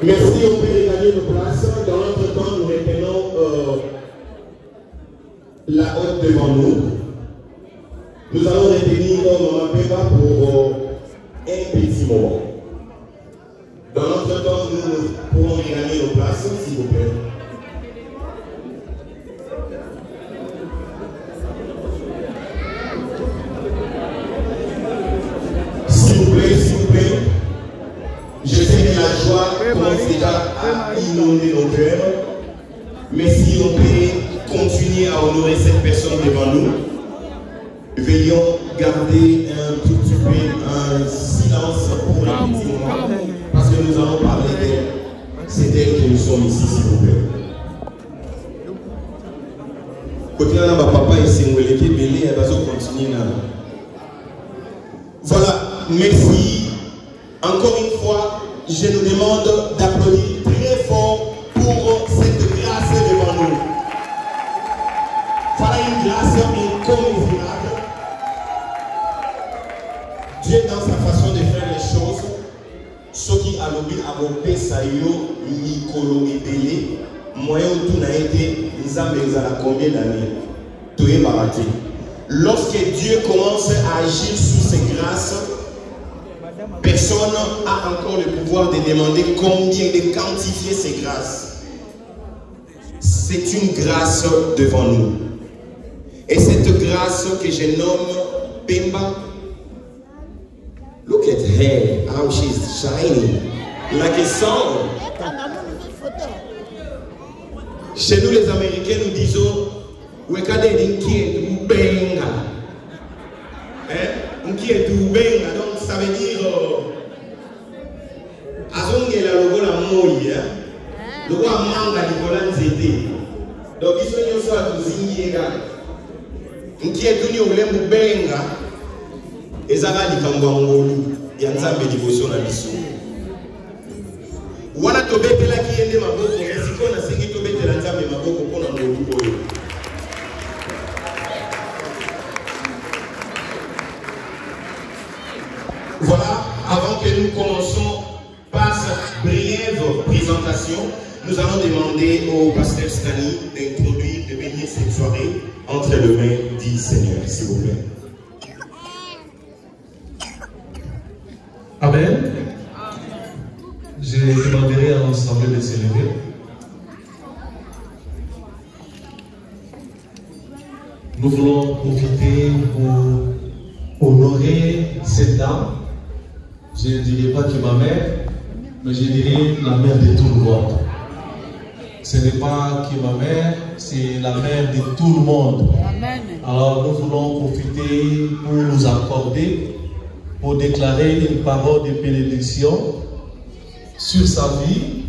Merci, on peut regagner nos places. Dans notre temps, nous retenons la haute devant nous. Nous allons retenir Maman Peba pour un petit moment. Dans notre temps, nous pourrons regagner nos places, s'il vous plaît. S'il vous plaît. Je sais que la joie commence déjà à inonder nos cœurs. Mais si on peut continuer à honorer cette personne devant nous, veillons garder un tout petit peu un silence pour un petit moment. Parce que nous allons parler d'elle. C'est elle que nous sommes ici, s'il vous plaît. Voilà, merci. Encore une fois, je nous demande d'applaudir très fort pour cette grâce devant nous. Voilà une grâce incommensurable. Dieu, dans sa façon de faire les choses, ce qui a l'objet à mon Sayo, Nicolo et Bélé, moyen où tout n'a été, nous avons combien d'années? Tout est baraté. Lorsque Dieu commence à agir sous ses grâces, personne n'a encore le pouvoir de demander combien, de quantifier ces grâces. C'est une grâce devant nous. Et cette grâce que je nomme Pemba, look at her, how she's shining, like a sun. Chez nous les Américains, nous disons, Wekade d'inquiète ou benga. Inquiète ou benga, donc ça veut dire, azongela logo la moyi, logo amanga likola nzete. Donc ils sont nyonso atuzingiega. Inquiète ou nyolemu benga, ezaka likambo ngolu ya nzambe liboso na biso. Wana tobetela ki yende maboko, esiko na sengi tobetela nzambe maboko pona ngolu oyo. Voilà, avant que nous commençons par cette brève présentation, nous allons demander au pasteur Stani d'introduire, de bénir cette soirée entre les mains du Seigneur, s'il vous plaît. Amen. Je demanderai à l'ensemble de s'élever. Nous voulons profiter pour honorer cette dame. Je ne dirais pas que ma mère, mais je dirais la mère de tout le monde. Ce n'est pas que ma mère, c'est la mère de tout le monde. Amen. Alors nous voulons profiter pour nous accorder, pour déclarer une parole de bénédiction sur sa vie,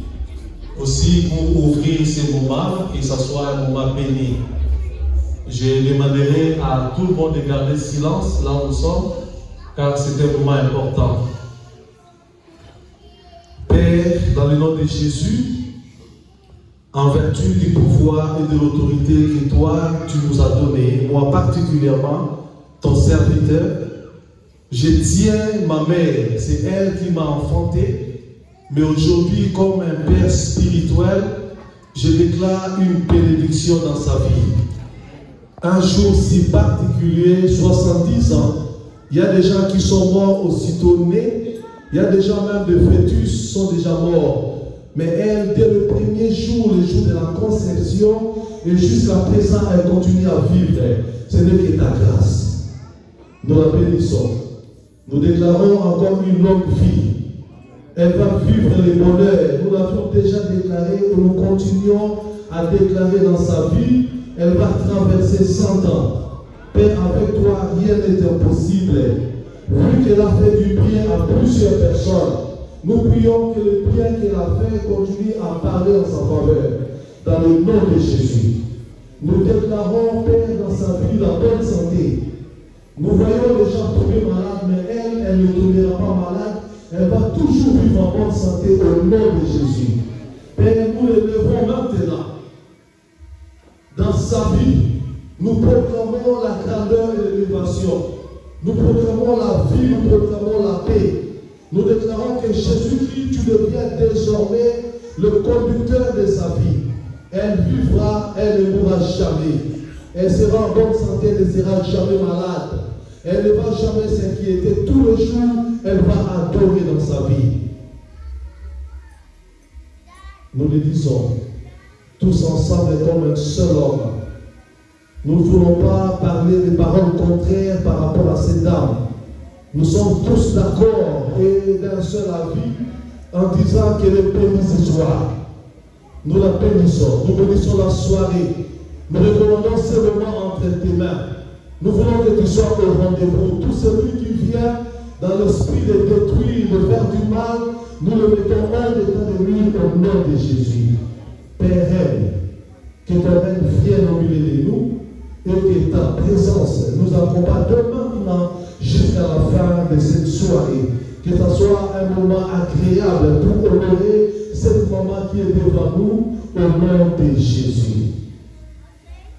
aussi pour ouvrir ce moment et que ce soit un moment béni. Je demanderai à tout le monde de garder silence là où nous sommes, car c'est un moment important. Père, dans le nom de Jésus, en vertu du pouvoir et de l'autorité que toi, tu nous as donné, moi particulièrement, ton serviteur, je tiens ma mère, c'est elle qui m'a enfanté, mais aujourd'hui, comme un père spirituel, je déclare une bénédiction dans sa vie. Un jour si particulier, 70 ans, il y a des gens qui sont morts aussitôt nés, il y a des gens même de fœtus qui sont déjà morts. Mais elle, dès le premier jour, le jour de la conception, et jusqu'à présent, elle continue à vivre. Ce n'est que ta grâce. Nous la bénissons. Nous déclarons encore une longue vie. Elle va vivre le bonheur. Nous l'avions déjà déclaré et nous continuons à déclarer dans sa vie. Elle va traverser 100 ans. Père, avec toi, rien n'est impossible. Vu qu'elle a fait du bien à plusieurs personnes, nous prions que le bien qu'elle a fait continue à parler en sa faveur. Dans le nom de Jésus. Nous déclarons, Père, dans sa vie, la bonne santé. Nous voyons les gens tomber malades, mais elle ne tombera pas malade. Elle va toujours vivre en bonne santé au nom de Jésus. Père, nous l'élevons maintenant. Dans sa vie, nous proclamons la grandeur et l'élévation. Nous proclamons la vie, nous proclamons la paix. Nous déclarons que Jésus-Christ, tu deviens désormais le conducteur de sa vie. Elle vivra, elle ne mourra jamais. Elle sera en bonne santé, elle ne sera jamais malade. Elle ne va jamais s'inquiéter. Tous les jours, elle va adorer dans sa vie. Nous le disons, tous ensemble comme un seul homme. Nous ne voulons pas parler des paroles contraires par rapport à cette dame. Nous sommes tous d'accord et d'un seul avis en disant qu'elle est bénie ce soir. Nous la bénissons, nous bénissons la soirée. Nous recommandons ce moment entre tes mains. Nous voulons que tu sois au rendez-vous. Tout celui qui vient dans l'esprit de détruire, de faire du mal, nous le mettons hors d'état de lui au nom de Jésus. Père, que ton règne vienne au milieu de nous et que ta présence nous accompagne de maintenant jusqu'à la fin de cette soirée. Que ce soit un moment agréable pour honorer cette maman qui est devant nous au nom de Jésus.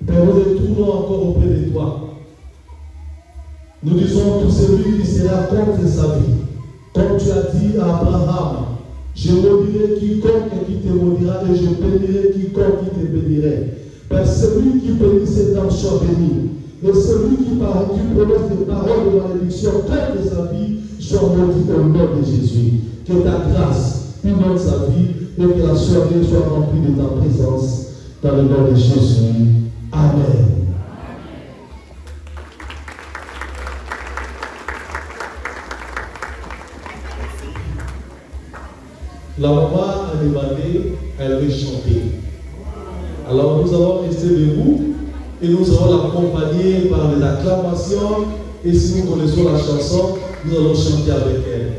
Père, nous retournons encore auprès de toi. Nous disons tout celui qui sera contre sa vie. Comme tu as dit à Abraham, je maudirai quiconque qui te maudira et je bénirai quiconque qui te bénirait. Père, celui qui bénit cet homme soit béni. Et celui qui prononce des paroles de malédiction contre sa vie, soit maudite au nom de Jésus. Que ta grâce inonde sa vie et que la soirée soit remplie de ta présence dans le nom de Jésus. Amen. La maman a demandé, elle veut chanter. Alors nous allons rester debout et nous allons l'accompagner par des acclamations. Et si nous connaissons la chanson, nous allons chanter avec elle.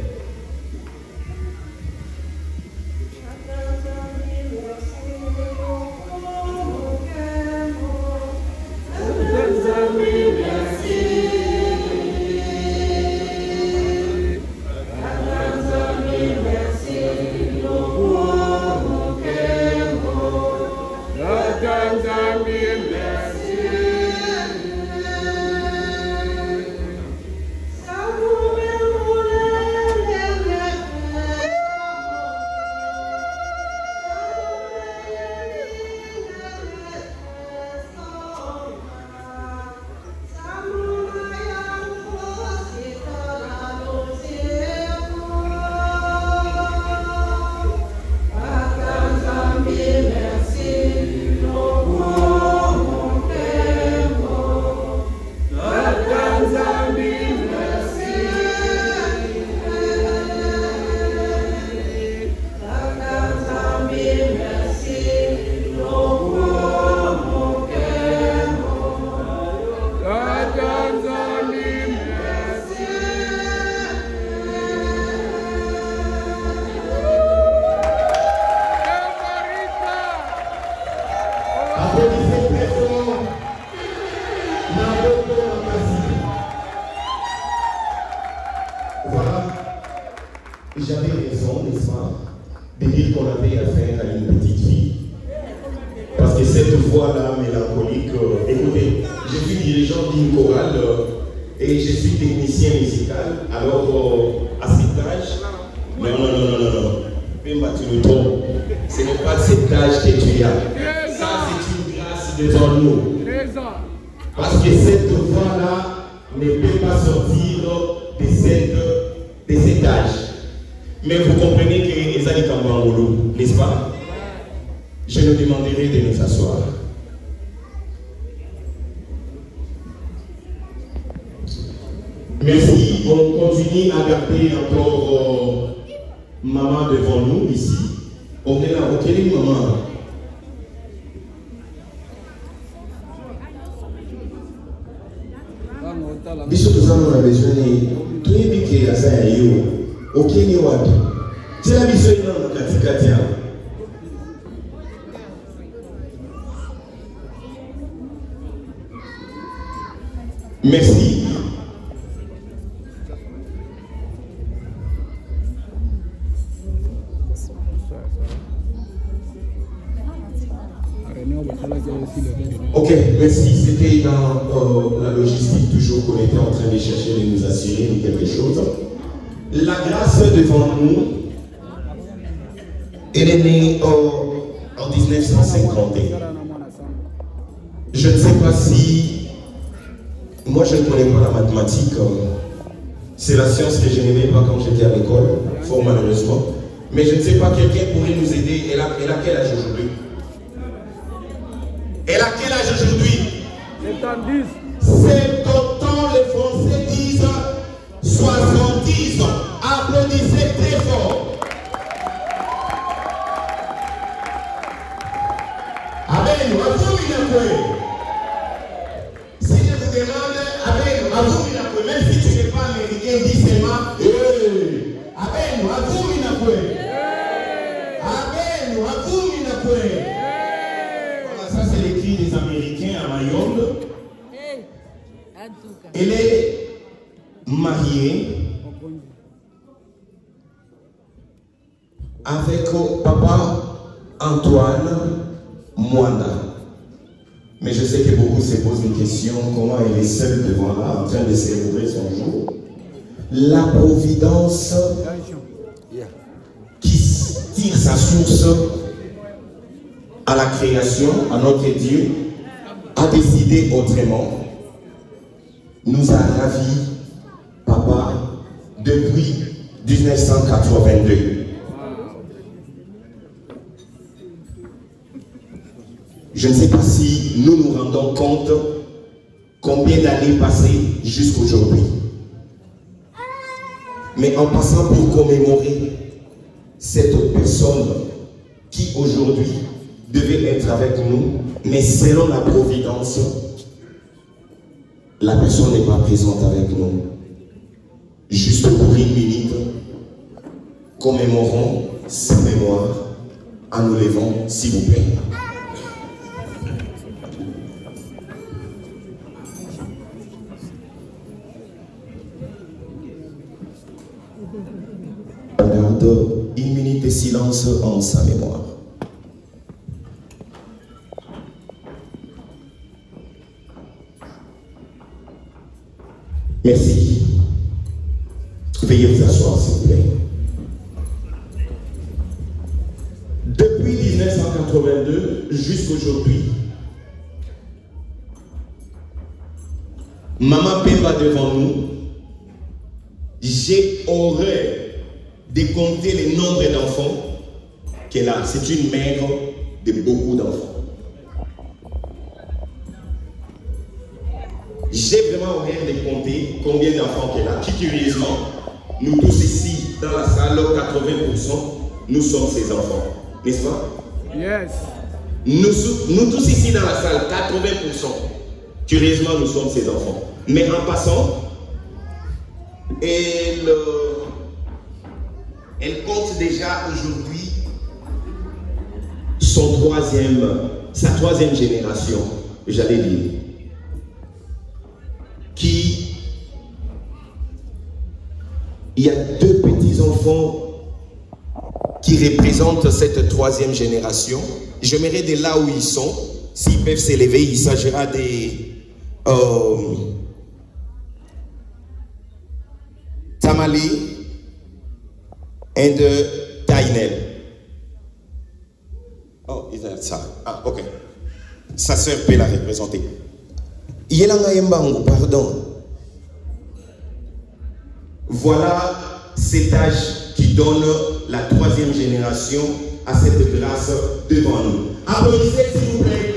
J'avais raison, n'est-ce pas, de dire qu'on avait affaire à une petite fille. Parce que cette voix-là, mélancolique, écoutez, je suis dirigeant d'une chorale et je suis technicien musical. Alors, à cet âge, non, tu me trompes. Ce n'est pas cet âge que tu as. Ça, c'est une grâce devant nous. Parce que cette voix-là ne peut pas sortir de cet âge. Mais vous comprenez que Ezali Kambangolo, n'est-ce pas? Je nous demanderai de nous asseoir. Merci. On continue à garder encore maman devant nous ici. On est là. Ok, maman. Biso tuzana na bezweni tuibike asaya yo okini wapi tena biso ina katikati yao. Merci. Ok, merci. C'était dans la logistique toujours qu'on était en train de chercher de nous assurer de quelque chose. La grâce devant nous, elle est née en 1951. Je ne sais pas si... Moi, je ne connais pas la mathématique. C'est la science que je n'aimais pas quand j'étais à l'école, fort malheureusement. Mais je ne sais pas, quelqu'un pourrait nous aider. Elle a quel âge aujourd'hui? Elle a quel âge aujourd'hui? 70 ans, les Français disent 70 ans. Applaudissez très fort. Amen. Si je vous demande, Amen, même si tu n'es pas américain, dis seulement, Amen, voilà, ça c'est les cris des Américains à Mayonde. Elle est mariée avec papa Antoine Mwanda. Mais je sais que beaucoup se posent une question, comment elle est seule devant là, en train de célébrer son jour. La providence qui tire sa source à la création, à notre Dieu, a décidé autrement. Nous a ravis, papa depuis 1982. Je ne sais pas si nous nous rendons compte combien d'années passées jusqu'aujourd'hui. Mais en passant pour commémorer cette personne qui aujourd'hui devait être avec nous, mais selon la providence, la personne n'est pas présente avec nous. Juste pour une minute, commémorons sa mémoire en nous levant, s'il vous plaît. Garde une minute de silence en sa mémoire. Merci. Veuillez vous asseoir, s'il vous plaît. Depuis 1982 jusqu'aujourd'hui, Maman Pemba devant nous, j'ai horreur de compter le nombre d'enfants qu'elle a. C'est une mère de beaucoup d'enfants. J'ai vraiment horreur de compter combien d'enfants qu'elle a. Qui curieusement, nous tous ici dans la salle, 80%, nous sommes ses enfants. N'est-ce pas? Yes. Nous tous ici dans la salle, 80%, curieusement, nous sommes ses enfants. Mais en passant, elle compte déjà aujourd'hui sa troisième génération, j'allais dire, il y a 2 petits-enfants qui représentent cette troisième génération. J'aimerais de là où ils sont, s'ils peuvent s'élever, il s'agira des Tamali et de Tainel. Oh, is that ça? Ah, ok. Sa sœur peut la représenter. Yelanga Yembango, pardon. Voilà cet âge qui donne la troisième génération à cette grâce devant nous. Applaudissez s'il vous plaît.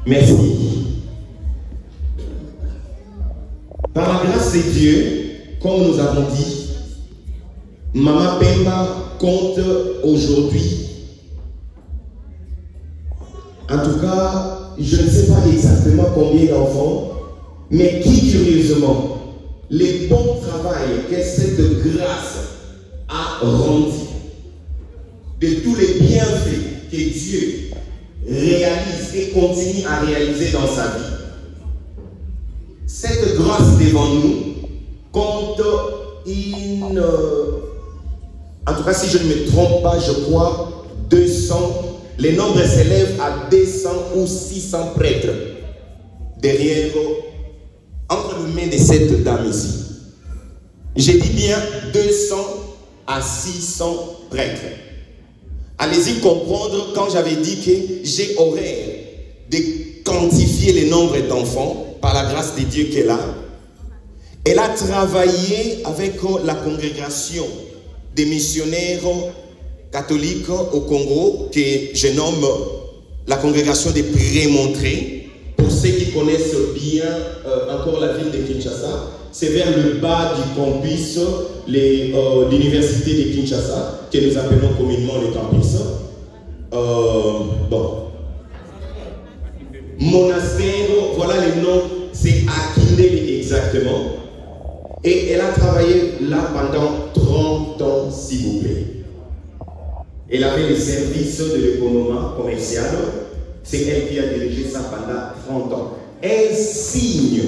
Merci. Par la grâce de Dieu, comme nous avons dit, Maman Pemba compte aujourd'hui. En tout cas, je ne sais pas exactement combien d'enfants, mais qui curieusement, le bon travail que cette grâce a rendu, de tous les bienfaits que Dieu réalise et continue à réaliser dans sa vie. Cette grâce devant nous compte une... En tout cas, si je ne me trompe pas, je crois 200... Les nombres s'élèvent à 200 ou 600 prêtres derrière, entre les mains de cette dame ici. J'ai dit bien 200 à 600 prêtres. Allez-y comprendre quand j'avais dit que j'ai horreur de quantifier le nombre d'enfants par la grâce de Dieu qu'elle a. Elle a travaillé avec la congrégation des missionnaires catholiques au Congo, que je nomme la congrégation des Prémontrés. Pour ceux qui connaissent bien encore la ville de Kinshasa, c'est vers le bas du campus, l'université de Kinshasa, que nous appelons communément le campus. Monastère, voilà le nom, c'est Akindele exactement. Et elle a travaillé là pendant 30 ans, s'il vous plaît. Elle avait les services de l'économie commerciale. C'est elle qui a dirigé ça pendant 30 ans. Un signe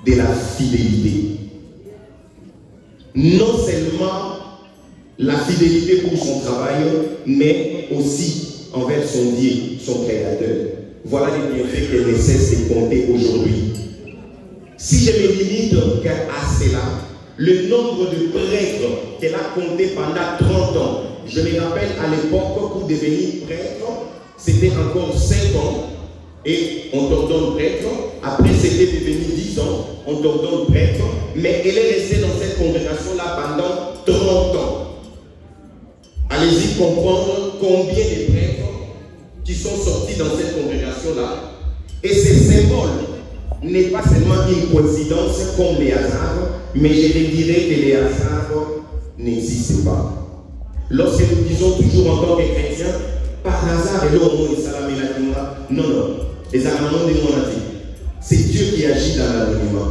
de la fidélité. Non seulement la fidélité pour son travail, mais aussi envers son Dieu, son Créateur. Voilà les bienfaits qu'elle ne cesse de compter aujourd'hui. Si je me limite à cela, le nombre de prêtres qu'elle a compté pendant 30 ans, je me rappelle à l'époque, pour devenir prêtre, c'était encore 5 ans. Et on t'ordonne prêtre. Après, c'était devenu 10 ans. On t'ordonne prêtre. Mais elle est restée dans cette congrégation-là pendant 30 ans. Allez-y comprendre combien de prêtres qui sont sortis dans cette congrégation-là. Et ce symbole n'est pas seulement une coïncidence comme les hasards, mais je le dirais que les hasards n'existent pas. Lorsque nous disons toujours en tant que chrétiens, par hasard, et non, non, les amendements de mon avis, c'est Dieu qui agit dans l'anonymat.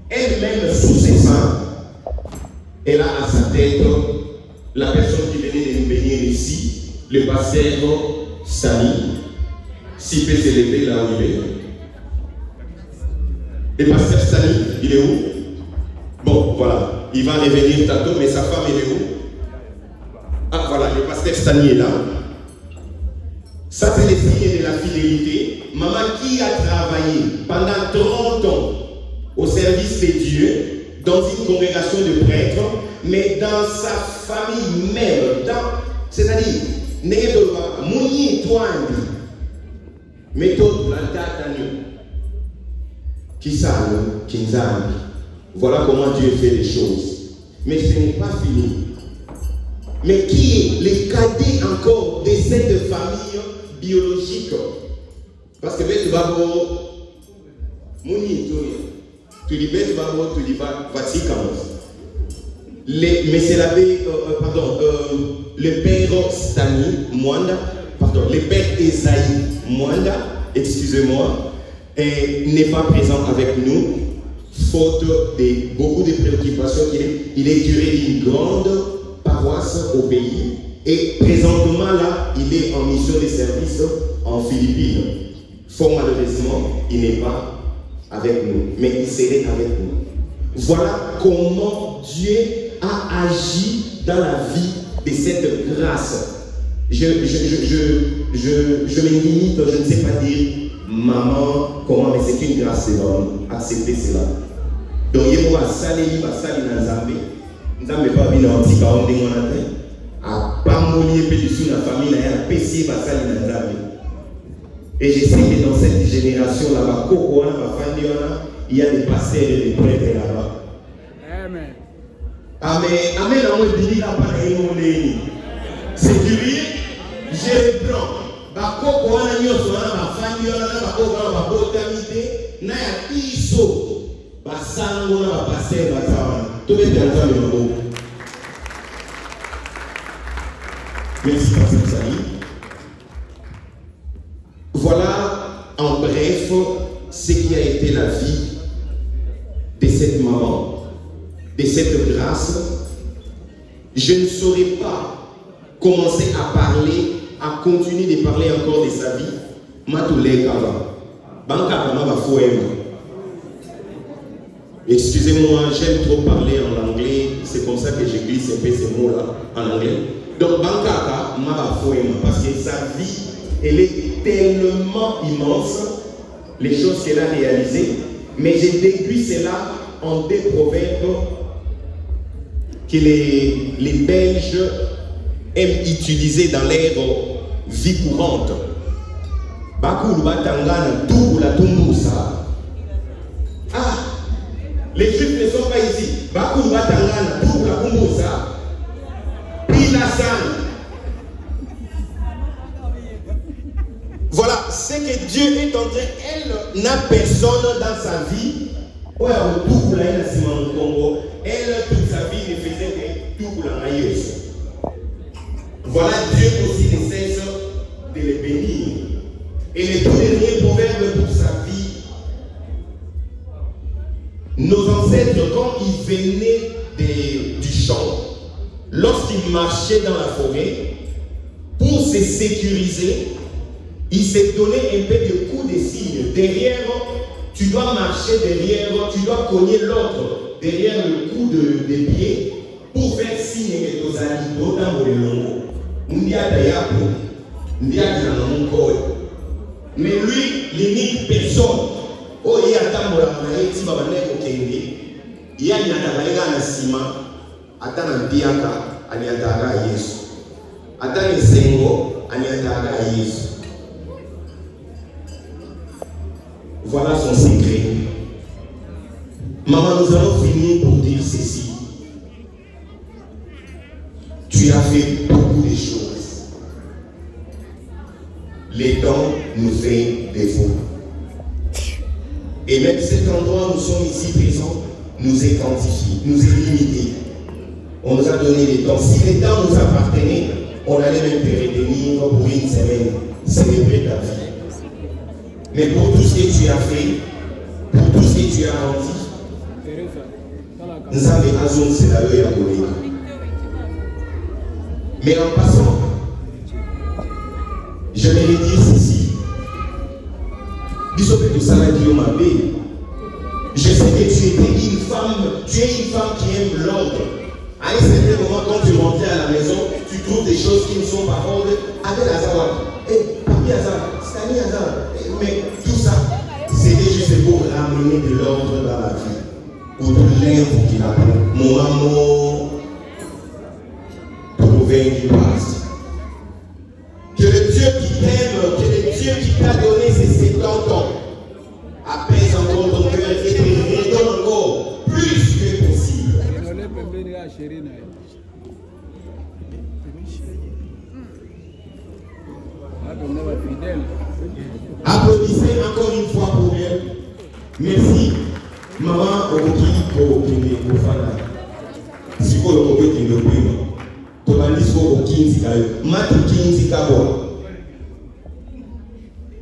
Elle-même, sous ses seins, elle a à sa tête la personne qui venait de nous bénir ici, le pasteur Sani, s'il peut se lever là où il est. Le pasteur Sani, il est où? Bon, voilà, il va revenir tantôt, mais sa femme, elle est où? Ah, voilà, le pasteur Sani est là. Ça, c'est le signe de la fidélité. Maman qui a travaillé pendant 30 ans au service de Dieu, dans une congrégation de prêtres, mais dans sa famille même, c'est-à-dire, voilà comment Dieu fait les choses. Mais ce n'est pas fini. Mais qui est le cadet encore de cette famille biologique? Parce que tu vas voir, tu dis mais c'est l'abbé, le père Stani Mwanda, le père Esaïe Mwanda, excusez-moi, n'est pas présent avec nous, faute de beaucoup de préoccupations. Il est curé d'une grande paroisse au pays et présentement là, il est en mission de service en Philippines. Fort malheureusement, il n'est pas avec nous, mais il serait avec nous. Voilà comment Dieu a agi dans la vie de cette grâce. Je me limite, je ne sais pas dire maman, comment, mais c'est une grâce énorme. Acceptez cela. Donc, il y a un salé, il y a un salé dans Zambé. Zambé pas bien en petit cas, on dit à pas mouiller sur la famille, il y a un PC, il y a un salé dans Zambé. Et je sais que dans cette génération là-bas, il y a des pasteurs et des prêtres là-bas. Amen. Amen. Amen. C'est curieux. Je les prends. Merci, Pasteur Sani. Voilà, en bref, ce qui a été la vie de cette maman, de cette grâce. Je ne saurais pas commencer à parler, à continuer de parler encore de sa vie. Excusez-moi, j'aime trop parler en anglais, c'est comme ça que je glisse un peu ces mots-là en anglais. Donc, Bankaka, parce que sa vie, elle est tellement immense, les choses qu'elle a réalisées, mais j'ai déduit cela en des proverbes que les Belges aiment utiliser dans leur vie courante. Ah, les Juifs ne sont pas ici. Voilà, c'est que Dieu est en train, elle n'a personne dans sa vie. Elle, toute sa vie, ne faisait que tout pour la maïeuse. Voilà, Dieu aussi ne cesse de les bénir. Et le tout dernier proverbe pour sa vie. Nos ancêtres, quand ils venaient du champ, lorsqu'ils marchaient dans la forêt, pour se sécuriser, ils se donnaient un peu de coups de signe. Derrière, tu dois marcher derrière, tu dois cogner l'autre derrière le coup de pied pour faire signe que tu as dit dans le longo. Mais lui, il n'y a personne. Oh, il y a un il y a un ciment, attends un diaka, il y a un Yesu. Attends un sengo, il y a un Yesu. voilà son secret. Maman, nous allons finir pour dire ceci. Tu as fait beaucoup de choses. Les temps nous fait défaut. Et même cet endroit où nous sommes ici présents nous est quantifié, nous est limité. On nous a donné les temps. Si les temps nous appartenaient, on allait même te retenir pour une semaine, célébrer ta vie. Mais pour tout ce que tu as fait, pour tout ce que tu as rendu, nous avons besoin de cela. Mais en passant, je vais dire ceci. Je sais que tu étais une femme, tu es une femme qui aime l'ordre. À un certain moment, quand tu rentrais à la maison, tu trouves des choses qui ne sont pas ordres. Avec Azar, papi Azar, Stani Azar. Mais tout ça, c'était juste pour ramener de l'ordre dans la vie. Pour tout l'info qu'il a pris. Mon amour, trouver du passe. Que le Dieu qui t'aime, que le Dieu qui t'a donné ces 70 ans, apaise encore ton cœur et te redonne encore plus que possible. Applaudissez encore une fois pour elle. Merci. Maman, Oki, Oki, Ofana. Si vous le voulez, tu le payes. Tu vas dire que Oki, c'est Kayo. Matuki, c'est Kayo.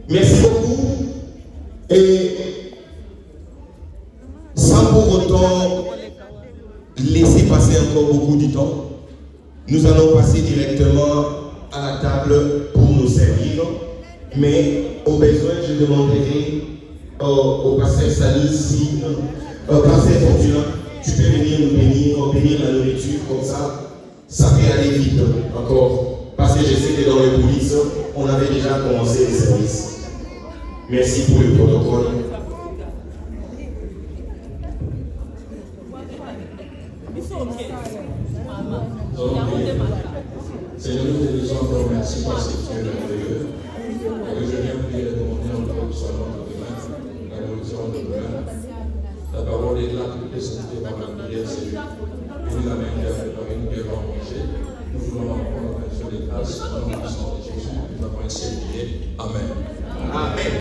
Merci beaucoup. Et sans pour autant laisser passer encore beaucoup de temps, nous allons passer directement à la table pour nous servir. Mais au besoin, je demanderai au pasteur Sani si, pasteur Fortuna, tu peux venir nous bénir la nourriture comme ça peut aller vite encore. Parce que je sais que dans les coulisses, on avait déjà commencé les services. Merci pour le protocole. Seigneur, nous te disons encore merci parce que tu es merveilleux. Et je viens prier et demander encore que soit notre demain, la nourriture de demain. Ta parole est là, toutes les saintetés par la prière, Seigneur. Bénis la main qui a préparé, nous devons manger. Nous voulons encore la maison des grâces, au nom du sang de Jésus, nous avons ainsi prié. Amen. Amen.